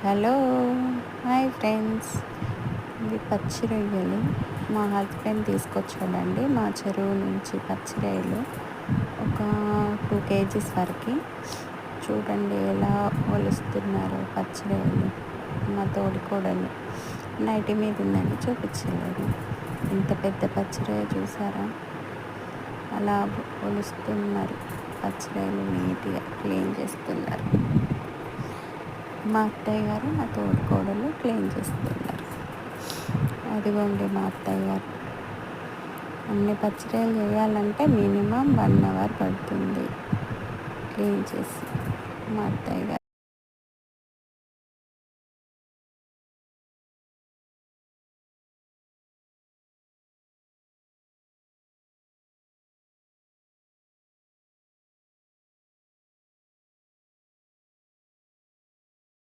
Hello, hi friends. ఇది పచ్చి రొయ్యలు మా హస్బెండ్ తీసుకొచ్చాడండి మా చెరువు నుంచి. పచ్చి రొయ్యలు ఒక 2 kgs వరకు. చూడండి ఎలా ఒలుస్తున్నారు పచ్చి రొయ్యలు. మా తోడికోడలు నైటి మీద ఉందని చూపించలేదు. ఇంత పెద్ద పచ్చి రొయ్య చూసారా, అలా ఒలుస్తున్నారు. పచ్చి రొయ్యలు నీట్గా క్లీన్ చేస్తున్నారు. మా అత్తయ్య గారు మా తోడికోడలు క్లీన్ చేస్తున్నారు. అదిగోండి మా అత్తయ్య గారు. అన్ని పచ్చడిలు చేయాలంటే మినిమం 1 hour పడుతుంది క్లీన్ చేసి. మా అత్తయ్య గారు